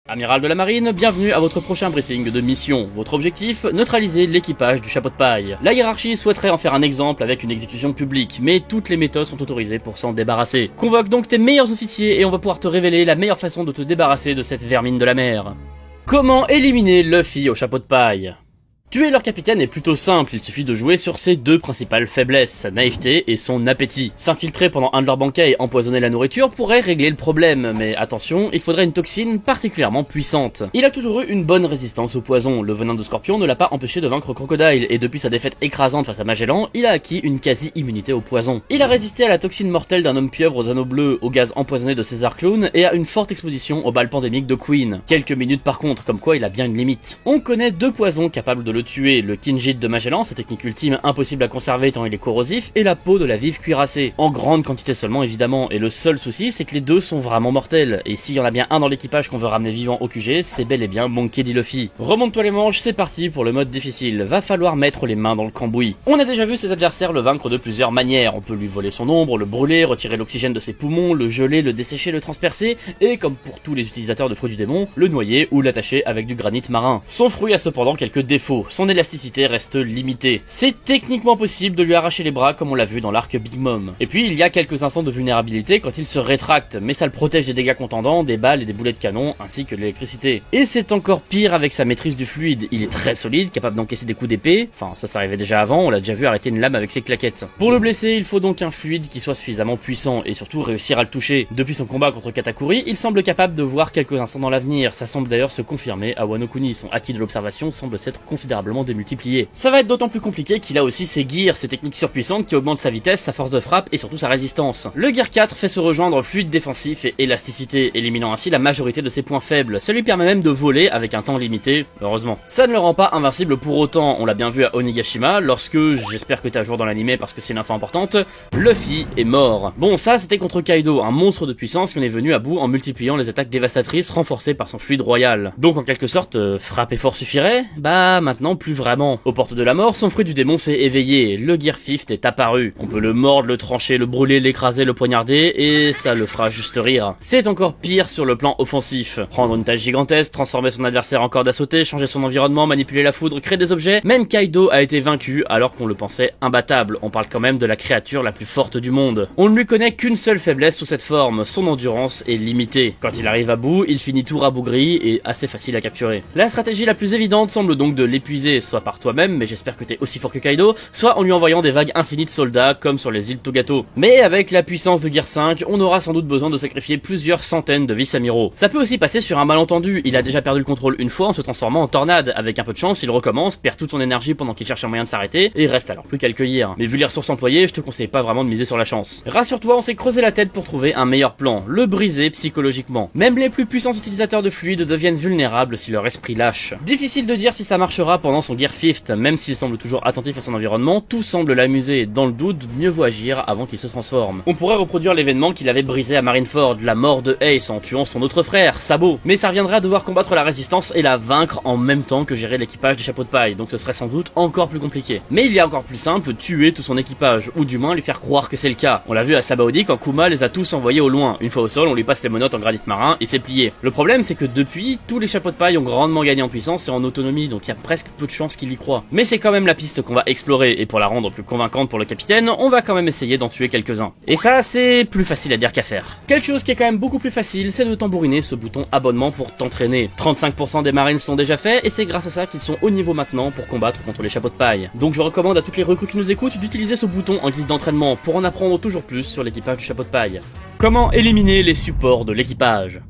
Amiral de la marine, bienvenue à votre prochain briefing de mission. Votre objectif, neutraliser l'équipage du chapeau de paille. La hiérarchie souhaiterait en faire un exemple avec une exécution publique, mais toutes les méthodes sont autorisées pour s'en débarrasser. Convoque donc tes meilleurs officiers et on va pouvoir te révéler la meilleure façon de te débarrasser de cette vermine de la mer. Comment éliminer Luffy au chapeau de paille? Tuer leur capitaine est plutôt simple, il suffit de jouer sur ses deux principales faiblesses, sa naïveté et son appétit. S'infiltrer pendant un de leurs banquets et empoisonner la nourriture pourrait régler le problème, mais attention, il faudrait une toxine particulièrement puissante. Il a toujours eu une bonne résistance au poison, le venin de scorpion ne l'a pas empêché de vaincre Crocodile, et depuis sa défaite écrasante face à Magellan, il a acquis une quasi-immunité au poison. Il a résisté à la toxine mortelle d'un homme pieuvre aux anneaux bleus, au gaz empoisonné de César Clown, et à une forte exposition aux balles pandémiques de Queen. Quelques minutes par contre, comme quoi il a bien une limite. On connaît deux poisons capables de le tuer, le Kinjit de Magellan, sa technique ultime impossible à conserver tant il est corrosif, et la peau de la vive cuirassée, en grande quantité seulement évidemment, et le seul souci c'est que les deux sont vraiment mortels, et s'il y en a bien un dans l'équipage qu'on veut ramener vivant au QG, c'est bel et bien Monkey D. Luffy. Remonte-toi les manches, c'est parti pour le mode difficile, va falloir mettre les mains dans le cambouis. On a déjà vu ses adversaires le vaincre de plusieurs manières, on peut lui voler son ombre, le brûler, retirer l'oxygène de ses poumons, le geler, le dessécher, le transpercer, et comme pour tous les utilisateurs de fruits du démon, le noyer ou l'attacher avec du granit marin. Son fruit a cependant quelques défauts, son élasticité reste limitée. C'est techniquement possible de lui arracher les bras comme on l'a vu dans l'arc Big Mom. Et puis il y a quelques instants de vulnérabilité quand il se rétracte, mais ça le protège des dégâts contendants, des balles et des boulets de canon, ainsi que de l'électricité. Et c'est encore pire avec sa maîtrise du fluide, il est très solide, capable d'encaisser des coups d'épée, enfin ça arrivait déjà avant, on l'a déjà vu arrêter une lame avec ses claquettes. Pour le blesser, il faut donc un fluide qui soit suffisamment puissant, et surtout réussir à le toucher. Depuis son combat contre Katakuri, il semble capable de voir quelques instants dans l'avenir, ça semble d'ailleurs se confirmer à Wano Kuni, son acquis de l'observation semble s'être considérablement démultiplié. Ça va être d'autant plus compliqué qu'il a aussi ses gears, ses techniques surpuissantes qui augmentent sa vitesse, sa force de frappe et surtout sa résistance. Le gear 4 fait se rejoindre fluide défensif et élasticité, éliminant ainsi la majorité de ses points faibles. Ça lui permet même de voler avec un temps limité, heureusement. Ça ne le rend pas invincible pour autant, on l'a bien vu à Onigashima, lorsque, j'espère que t'es à jour dans l'anime parce que c'est une info importante, Luffy est mort. Bon, ça c'était contre Kaido, un monstre de puissance qu'on est venu à bout en multipliant les attaques dévastatrices renforcées par son fluide royal. Donc en quelque sorte, frapper fort suffirait? Bah maintenant plus vraiment. Aux portes de la mort, son fruit du démon s'est éveillé, le Gear 5 est apparu. On peut le mordre, le trancher, le brûler, l'écraser, le poignarder, et ça le fera juste rire. C'est encore pire sur le plan offensif. Prendre une tâche gigantesque, transformer son adversaire en corde à sauter, changer son environnement, manipuler la foudre, créer des objets, même Kaido a été vaincu alors qu'on le pensait imbattable. On parle quand même de la créature la plus forte du monde. On ne lui connaît qu'une seule faiblesse sous cette forme, son endurance est limitée. Quand il arrive à bout, il finit tout rabougri et assez facile à capturer. La stratégie la plus évidente semble donc de l'épuiser, soit par toi-même, mais j'espère que t'es aussi fort que Kaido, soit en lui envoyant des vagues infinies de soldats comme sur les îles Togato. Mais avec la puissance de Gear 5, on aura sans doute besoin de sacrifier plusieurs centaines de vice-amiraux. Ça peut aussi passer sur un malentendu, il a déjà perdu le contrôle une fois en se transformant en tornade, avec un peu de chance il recommence, perd toute son énergie pendant qu'il cherche un moyen de s'arrêter, et reste alors plus qu'à le cueillir. Mais vu les ressources employées, je te conseille pas vraiment de miser sur la chance. Rassure-toi, on s'est creusé la tête pour trouver un meilleur plan, le briser psychologiquement. Même les plus puissants utilisateurs de fluide deviennent vulnérables si leur esprit lâche. Difficile de dire si ça marchera pendant son Gear 5, même s'il semble toujours attentif à son environnement, tout semble l'amuser. Dans le doute, mieux vaut agir avant qu'il se transforme. On pourrait reproduire l'événement qu'il avait brisé à Marineford, la mort de Ace en tuant son autre frère, Sabo. Mais ça reviendra à devoir combattre la résistance et la vaincre en même temps que gérer l'équipage des chapeaux de paille, donc ce serait sans doute encore plus compliqué. Mais il y a encore plus simple, tuer tout son équipage, ou du moins lui faire croire que c'est le cas. On l'a vu à Sabaody quand Kuma les a tous envoyés au loin. Une fois au sol, on lui passe les menottes en granit marin et c'est plié. Le problème c'est que depuis, tous les chapeaux de paille ont grandement gagné en puissance et en autonomie, donc il y a presque peu de chances qu'il y croit. Mais c'est quand même la piste qu'on va explorer, et pour la rendre plus convaincante pour le capitaine, on va quand même essayer d'en tuer quelques-uns. Et ça, c'est plus facile à dire qu'à faire. Quelque chose qui est quand même beaucoup plus facile, c'est de tambouriner ce bouton abonnement pour t'entraîner. 35% des marines sont déjà faits, et c'est grâce à ça qu'ils sont au niveau maintenant pour combattre contre les chapeaux de paille. Donc je recommande à toutes les recrues qui nous écoutent d'utiliser ce bouton en guise d'entraînement pour en apprendre toujours plus sur l'équipage du chapeau de paille. Comment éliminer les supports de l'équipage?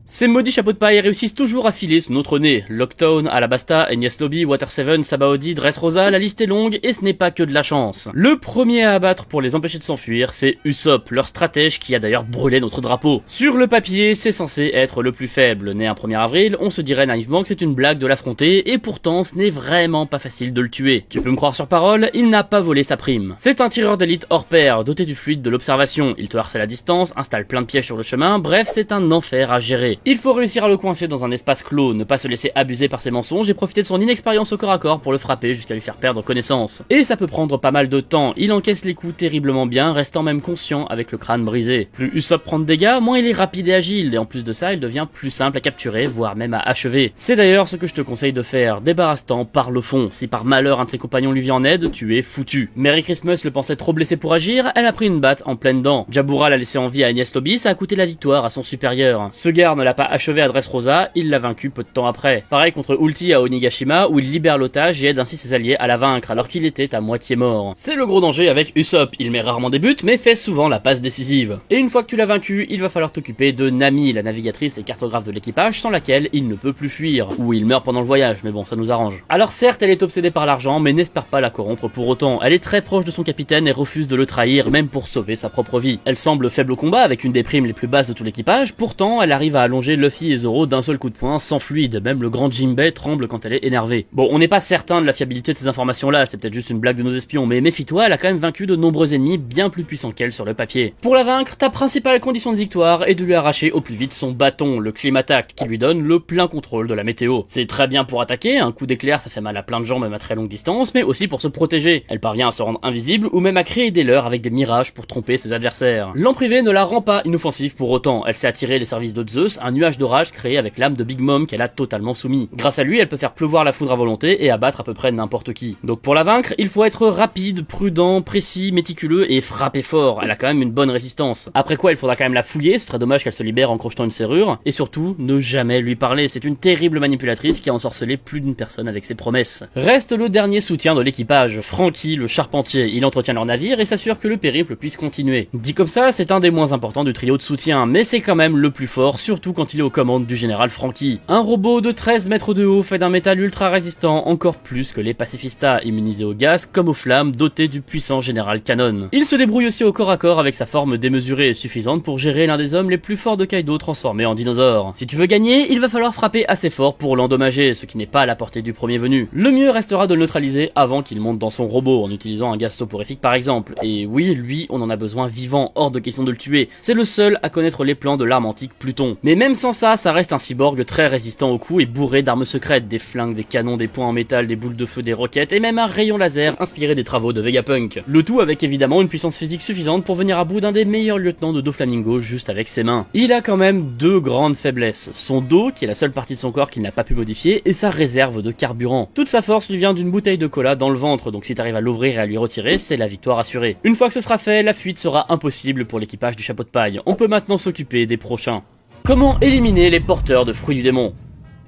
Ces maudits chapeaux de paille réussissent toujours à filer sous notre nez. Lockdown, Alabasta, Enies Lobby, Water 7, Sabaody, Dressrosa, la liste est longue et ce n'est pas que de la chance. Le premier à abattre pour les empêcher de s'enfuir, c'est Usopp, leur stratège qui a d'ailleurs brûlé notre drapeau. Sur le papier, c'est censé être le plus faible. Né un 1er avril, on se dirait naïvement que c'est une blague de l'affronter et pourtant ce n'est vraiment pas facile de le tuer. Tu peux me croire sur parole, il n'a pas volé sa prime. C'est un tireur d'élite hors pair, doté du fluide de l'observation. Il te harcèle à distance, installe plein de pièges sur le chemin, bref c'est un enfer à gérer. parler. Il faut réussir à le coincer dans un espace clos, ne pas se laisser abuser par ses mensonges et profiter de son inexpérience au corps à corps pour le frapper jusqu'à lui faire perdre connaissance. Et ça peut prendre pas mal de temps, il encaisse les coups terriblement bien, restant même conscient avec le crâne brisé. Plus Usopp prend de dégâts, moins il est rapide et agile, et en plus de ça, il devient plus simple à capturer, voire même à achever. C'est d'ailleurs ce que je te conseille de faire, débarrasse-t'en par le fond. Si par malheur un de ses compagnons lui vient en aide, tu es foutu. Merry Christmas le pensait trop blessé pour agir, elle a pris une batte en pleine dent. Jabura l'a laissé en vie à Enies Lobby, ça a coûté la victoire à son supérieur. Ce gars ne l'a pas achevé à Dressrosa, il l'a vaincu peu de temps après. Pareil contre Ulti à Onigashima, où il libère l'otage et aide ainsi ses alliés à la vaincre alors qu'il était à moitié mort. C'est le gros danger avec Usopp, il met rarement des buts mais fait souvent la passe décisive. Et une fois que tu l'as vaincu, il va falloir t'occuper de Nami, la navigatrice et cartographe de l'équipage sans laquelle il ne peut plus fuir. Ou il meurt pendant le voyage, mais bon ça nous arrange. Alors certes elle est obsédée par l'argent mais n'espère pas la corrompre pour autant. Elle est très proche de son capitaine et refuse de le trahir même pour sauver sa propre vie. Elle semble faible au combat avec une des primes les plus basses de tout l'équipage, pourtant elle arrive à allonger Luffy et Zoro d'un seul coup de poing sans fluide, même le grand Jinbei tremble quand elle est énervée. Bon, on n'est pas certain de la fiabilité de ces informations là, c'est peut-être juste une blague de nos espions, mais méfie-toi, elle a quand même vaincu de nombreux ennemis bien plus puissants qu'elle sur le papier. Pour la vaincre, ta principale condition de victoire est de lui arracher au plus vite son bâton, le Climatact, qui lui donne le plein contrôle de la météo. C'est très bien pour attaquer, un coup d'éclair ça fait mal à plein de gens même à très longue distance, mais aussi pour se protéger. Elle parvient à se rendre invisible ou même à créer des leurres avec des mirages pour tromper ses adversaires. L'an privé ne la rend pas inoffensive pour autant, elle sait attirer les services de Zeus, un nuage d'orage créé avec l'âme de Big Mom qu'elle a totalement soumis. Grâce à lui, elle peut faire pleuvoir la foudre à volonté et abattre à peu près n'importe qui. Donc pour la vaincre, il faut être rapide, prudent, précis, méticuleux et frapper fort. Elle a quand même une bonne résistance. Après quoi, il faudra quand même la fouiller, ce serait dommage qu'elle se libère en crochetant une serrure. Et surtout, ne jamais lui parler. C'est une terrible manipulatrice qui a ensorcelé plus d'une personne avec ses promesses. Reste le dernier soutien de l'équipage, Franky, le charpentier. Il entretient leur navire et s'assure que le périple puisse continuer. Dit comme ça, c'est un des moins importants du trio de soutien, mais c'est quand même le plus fort, surtout quand il est aux commandes du général Franky. Un robot de 13 mètres de haut fait d'un métal ultra résistant, encore plus que les pacifistas, immunisés au gaz comme aux flammes, doté du puissant général Canon. Il se débrouille aussi au corps à corps avec sa forme démesurée et suffisante pour gérer l'un des hommes les plus forts de Kaido transformé en dinosaure. Si tu veux gagner, il va falloir frapper assez fort pour l'endommager, ce qui n'est pas à la portée du premier venu. Le mieux restera de le neutraliser avant qu'il monte dans son robot, en utilisant un gaz soporifique par exemple. Et oui, lui, on en a besoin vivant, hors de question de le tuer. C'est le seul à connaître les plans de l'arme antique Pluton. Mais même sans ça, ça reste un cyborg très résistant aux coups et bourré d'armes secrètes, des flingues, des canons, des poings en métal, des boules de feu, des roquettes et même un rayon laser inspiré des travaux de Vegapunk. Le tout avec évidemment une puissance physique suffisante pour venir à bout d'un des meilleurs lieutenants de Doflamingo juste avec ses mains. Il a quand même deux grandes faiblesses, son dos qui est la seule partie de son corps qu'il n'a pas pu modifier et sa réserve de carburant. Toute sa force lui vient d'une bouteille de cola dans le ventre, donc si t'arrives à l'ouvrir et à lui retirer, c'est la victoire assurée. Une fois que ce sera fait, la fuite sera impossible pour l'équipage du chapeau de paille. On peut maintenant s'occuper des prochains. Comment éliminer les porteurs de fruits du démon ?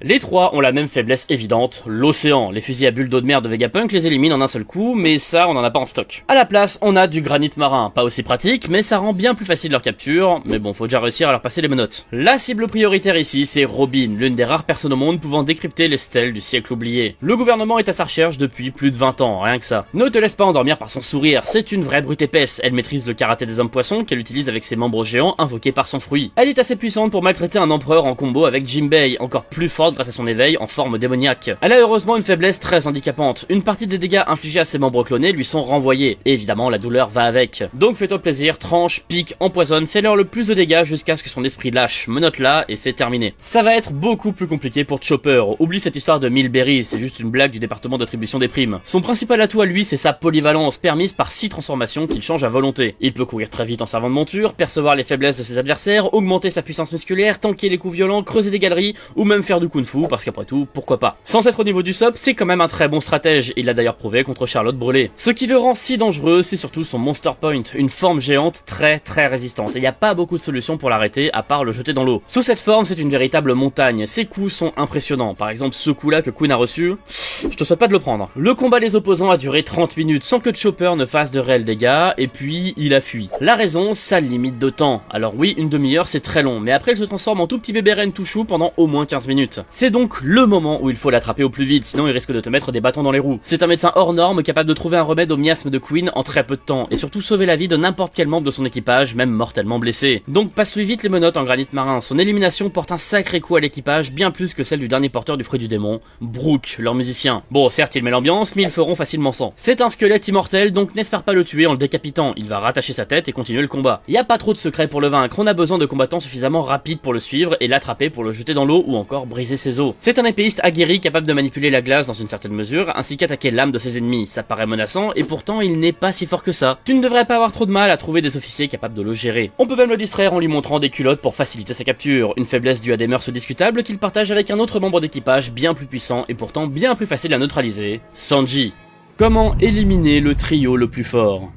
Les trois ont la même faiblesse évidente, l'océan. Les fusils à bulles d'eau de mer de Vegapunk les éliminent en un seul coup, mais ça on en a pas en stock. À la place, on a du granit marin, pas aussi pratique, mais ça rend bien plus facile leur capture, mais bon, faut déjà réussir à leur passer les menottes. La cible prioritaire ici, c'est Robin, l'une des rares personnes au monde pouvant décrypter les stèles du siècle oublié. Le gouvernement est à sa recherche depuis plus de 20 ans, rien que ça. Ne te laisse pas endormir par son sourire, c'est une vraie brute épaisse, elle maîtrise le karaté des hommes poissons qu'elle utilise avec ses membres géants invoqués par son fruit. Elle est assez puissante pour maltraiter un empereur en combo avec Jinbei, encore plus forte grâce à son éveil en forme démoniaque. Elle a heureusement une faiblesse très handicapante. Une partie des dégâts infligés à ses membres clonés lui sont renvoyés. Et évidemment, la douleur va avec. Donc fais-toi plaisir, tranche, pique, empoisonne, fais-leur le plus de dégâts jusqu'à ce que son esprit lâche. Menotte-la et c'est terminé. Ça va être beaucoup plus compliqué pour Chopper. Oublie cette histoire de 1000 berries, c'est juste une blague du département d'attribution des primes. Son principal atout à lui, c'est sa polyvalence, permise par 6 transformations qu'il change à volonté. Il peut courir très vite en servant de monture, percevoir les faiblesses de ses adversaires, augmenter sa puissance musculaire, tanker les coups violents, creuser des galeries, ou même faire du kung-fu, parce qu'après tout, pourquoi pas. Sans être au niveau du Usopp, c'est quand même un très bon stratège, il l'a d'ailleurs prouvé contre Charlotte Brûlée. Ce qui le rend si dangereux, c'est surtout son Monster Point, une forme géante très résistante, et il n'y a pas beaucoup de solutions pour l'arrêter, à part le jeter dans l'eau. Sous cette forme, c'est une véritable montagne, ses coups sont impressionnants, par exemple ce coup-là que Queen a reçu, je te souhaite pas de le prendre. Le combat des opposants a duré 30 minutes, sans que Chopper ne fasse de réels dégâts, et puis il a fui. La raison, sa limite de temps. Alors oui, une demi-heure c'est très long, mais après il se transforme en tout petit bébé reine tout chou pendant au moins 15 minutes. C'est donc le moment où il faut l'attraper au plus vite, sinon il risque de te mettre des bâtons dans les roues. C'est un médecin hors norme capable de trouver un remède au miasme de Queen en très peu de temps, et surtout sauver la vie de n'importe quel membre de son équipage, même mortellement blessé. Donc passe-lui vite les menottes en granit marin, son élimination porte un sacré coup à l'équipage, bien plus que celle du dernier porteur du fruit du démon, Brooke, leur musicien. Bon, certes il met l'ambiance, mais ils feront facilement sans. C'est un squelette immortel, donc n'espère pas le tuer en le décapitant, il va rattacher sa tête et continuer le combat. Y a pas trop de secret pour le vaincre, on a besoin de combattants suffisamment rapides pour le suivre et l'attraper pour le jeter dans l'eau ou encore briser ses os. C'est un épéiste aguerri capable de manipuler la glace dans une certaine mesure, ainsi qu'attaquer l'âme de ses ennemis. Ça paraît menaçant et pourtant il n'est pas si fort que ça. Tu ne devrais pas avoir trop de mal à trouver des officiers capables de le gérer. On peut même le distraire en lui montrant des culottes pour faciliter sa capture, une faiblesse due à des mœurs discutables qu'il partage avec un autre membre d'équipage bien plus puissant et pourtant bien plus facile à neutraliser, Sanji. Comment éliminer le trio le plus fort ?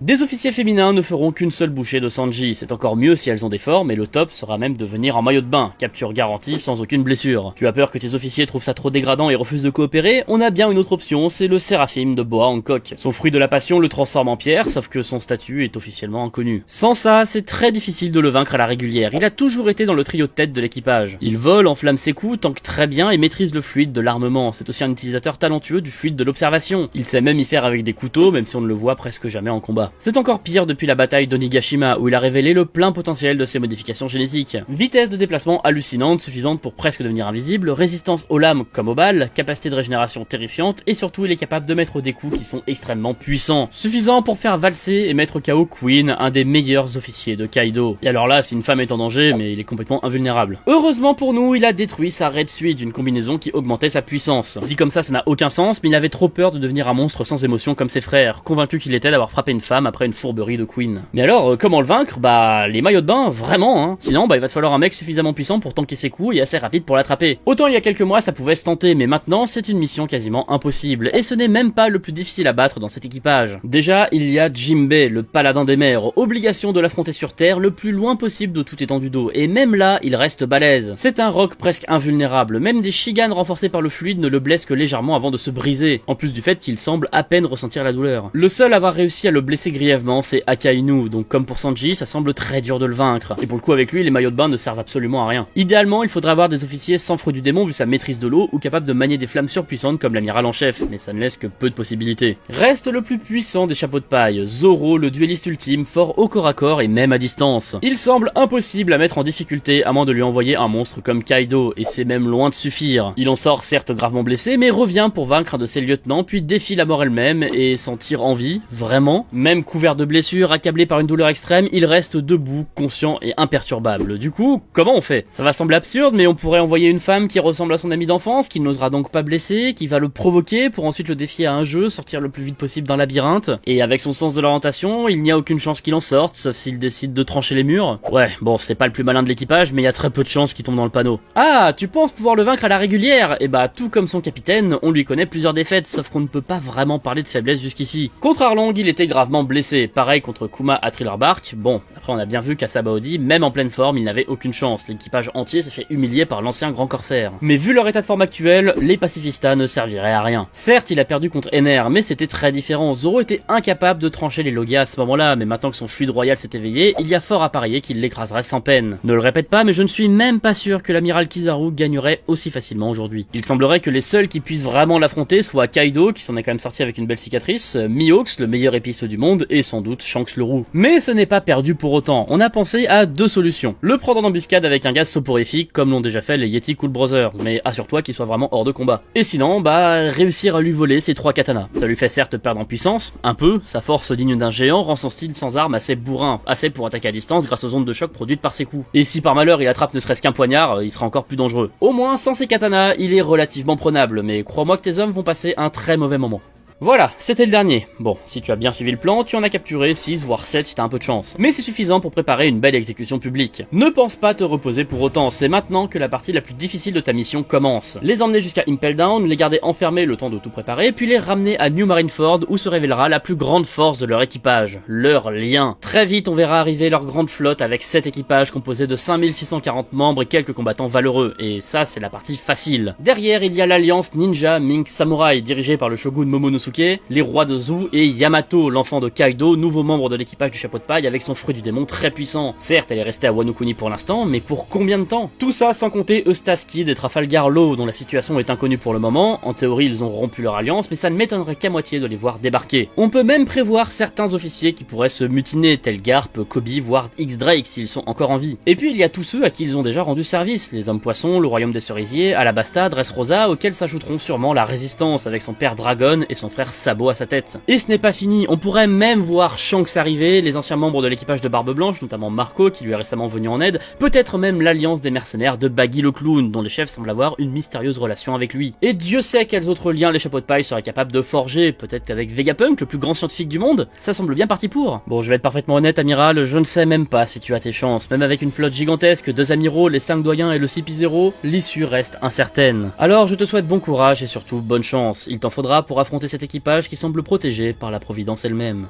Des officiers féminins ne feront qu'une seule bouchée de Sanji, c'est encore mieux si elles ont des formes, et le top sera même de venir en maillot de bain, capture garantie sans aucune blessure. Tu as peur que tes officiers trouvent ça trop dégradant et refusent de coopérer? On a bien une autre option, c'est le Séraphim de Boa Hancock. Son fruit de la passion le transforme en pierre, sauf que son statut est officiellement inconnu. Sans ça, c'est très difficile de le vaincre à la régulière, il a toujours été dans le trio de tête de l'équipage. Il vole, enflamme ses coups, tanque très bien et maîtrise le fluide de l'armement, c'est aussi un utilisateur talentueux du fluide de l'observation. Il sait même y faire avec des couteaux, même si on ne le voit presque jamais en combat. C'est encore pire depuis la bataille d'Onigashima où il a révélé le plein potentiel de ses modifications génétiques. Vitesse de déplacement hallucinante, suffisante pour presque devenir invisible, résistance aux lames comme aux balles, capacité de régénération terrifiante et surtout il est capable de mettre des coups qui sont extrêmement puissants. Suffisant pour faire valser et mettre KO Queen, un des meilleurs officiers de Kaido. Et alors là, si une femme est en danger, mais il est complètement invulnérable. Heureusement pour nous, il a détruit sa Red Suite, une combinaison qui augmentait sa puissance. Dit comme ça n'a aucun sens, mais il avait trop peur de devenir un monstre sans émotion comme ses frères, convaincu qu'il était d'avoir frappé une femme après une fourberie de Queen. Mais alors, comment le vaincre? Bah, les maillots de bain, vraiment, hein. Sinon, bah, il va te falloir un mec suffisamment puissant pour tanker ses coups et assez rapide pour l'attraper. Autant il y a quelques mois, ça pouvait se tenter, mais maintenant, c'est une mission quasiment impossible. Et ce n'est même pas le plus difficile à battre dans cet équipage. Déjà, il y a Jinbei, le paladin des mers, obligation de l'affronter sur Terre le plus loin possible de toute étendue d'eau. Et même là, il reste balèze. C'est un roc presque invulnérable. Même des Shigan renforcés par le fluide ne le blessent que légèrement avant de se briser. En plus du fait qu'il semble à peine ressentir la douleur. Le seul à avoir réussi à le blesser grièvement, c'est Akainu, donc comme pour Sanji, ça semble très dur de le vaincre. Et pour le coup avec lui, les maillots de bain ne servent absolument à rien. Idéalement, il faudrait avoir des officiers sans fruit du démon vu sa maîtrise de l'eau ou capables de manier des flammes surpuissantes comme l'amiral en chef, mais ça ne laisse que peu de possibilités. Reste le plus puissant des chapeaux de paille, Zoro, le duelliste ultime, fort au corps à corps et même à distance. Il semble impossible à mettre en difficulté à moins de lui envoyer un monstre comme Kaido, et c'est même loin de suffire. Il en sort certes gravement blessé, mais revient pour vaincre un de ses lieutenants, puis défie la mort elle-même et s'en tire en vie, vraiment. Même couvert de blessures, accablé par une douleur extrême, il reste debout, conscient et imperturbable. Du coup, comment on fait? Ça va sembler absurde, mais on pourrait envoyer une femme qui ressemble à son ami d'enfance, qui n'osera donc pas blesser, qui va le provoquer pour ensuite le défier à un jeu, sortir le plus vite possible d'un labyrinthe, et avec son sens de l'orientation, il n'y a aucune chance qu'il en sorte, sauf s'il décide de trancher les murs. Ouais, bon, c'est pas le plus malin de l'équipage, mais il y a très peu de chances qu'il tombe dans le panneau. Ah, tu penses pouvoir le vaincre à la régulière? Et bah, tout comme son capitaine, on lui connaît plusieurs défaites, sauf qu'on ne peut pas vraiment parler de faiblesse jusqu'ici. Contre Arlong, il était gravement blessé, pareil contre Kuma à Thriller Bark. Bon, après on a bien vu qu'à Sabaody, même en pleine forme, il n'avait aucune chance, l'équipage entier s'est fait humilier par l'ancien grand corsaire. Mais vu leur état de forme actuel, les pacifistas ne serviraient à rien. Certes, il a perdu contre Ener, mais c'était très différent, Zoro était incapable de trancher les Logia à ce moment-là, mais maintenant que son fluide royal s'est éveillé, il y a fort à parier qu'il l'écraserait sans peine. Ne le répète pas, mais je ne suis même pas sûr que l'amiral Kizaru gagnerait aussi facilement aujourd'hui. Il semblerait que les seuls qui puissent vraiment l'affronter soient Kaido, qui s'en est quand même sorti avec une belle cicatrice, Mihawk, le meilleur épiste du monde, et sans doute Shanks le Roux. Mais ce n'est pas perdu pour autant, on a pensé à deux solutions. Le prendre en embuscade avec un gaz soporifique, comme l'ont déjà fait les Yeti Cool Brothers, mais assure-toi qu'il soit vraiment hors de combat. Et sinon, bah, réussir à lui voler ses 3 katanas. Ça lui fait certes perdre en puissance, un peu, sa force digne d'un géant rend son style sans armes assez bourrin, assez pour attaquer à distance grâce aux ondes de choc produites par ses coups. Et si par malheur il attrape ne serait-ce qu'un poignard, il sera encore plus dangereux. Au moins, sans ses katanas, il est relativement prenable, mais crois-moi que tes hommes vont passer un très mauvais moment. Voilà, c'était le dernier. Bon, si tu as bien suivi le plan, tu en as capturé 6 voire 7 si t'as un peu de chance. Mais c'est suffisant pour préparer une belle exécution publique. Ne pense pas te reposer pour autant, c'est maintenant que la partie la plus difficile de ta mission commence. Les emmener jusqu'à Impel Down, les garder enfermés le temps de tout préparer, puis les ramener à New Marineford où se révélera la plus grande force de leur équipage, leur lien. Très vite on verra arriver leur grande flotte avec 7 équipages composés de 5640 membres et quelques combattants valeureux, et ça c'est la partie facile. Derrière il y a l'alliance Ninja Mink Samurai dirigée par le shogun Momonosuke Sasuke, les rois de Zou et Yamato, l'enfant de Kaido, nouveau membre de l'équipage du chapeau de paille avec son fruit du démon très puissant. Certes, elle est restée à Wano Kuni pour l'instant, mais pour combien de temps? Tout ça sans compter Eustace Kid et Trafalgar Law, dont la situation est inconnue pour le moment. En théorie, ils ont rompu leur alliance, mais ça ne m'étonnerait qu'à moitié de les voir débarquer. On peut même prévoir certains officiers qui pourraient se mutiner, tels Garp, Kobe, voire X-Drake s'ils sont encore en vie. Et puis il y a tous ceux à qui ils ont déjà rendu service, les hommes poissons, le royaume des cerisiers, Alabasta, Dressrosa, auxquels s'ajouteront sûrement la résistance avec son père Dragon et son frère Sabo à sa tête. Et ce n'est pas fini, on pourrait même voir Shanks arriver, les anciens membres de l'équipage de Barbe Blanche, notamment Marco qui lui est récemment venu en aide, peut-être même l'alliance des mercenaires de Baggy le Clown, dont les chefs semblent avoir une mystérieuse relation avec lui. Et Dieu sait quels autres liens les chapeaux de paille seraient capables de forger, peut-être qu'avec Vegapunk, le plus grand scientifique du monde, ça semble bien parti pour. Bon, je vais être parfaitement honnête, amiral, je ne sais même pas si tu as tes chances. Même avec une flotte gigantesque, 2 amiraux, les 5 doyens et le CP0, l'issue reste incertaine. Alors je te souhaite bon courage et surtout bonne chance. Il t'en faudra pour affronter cet équipage qui semble protégé par la Providence elle-même.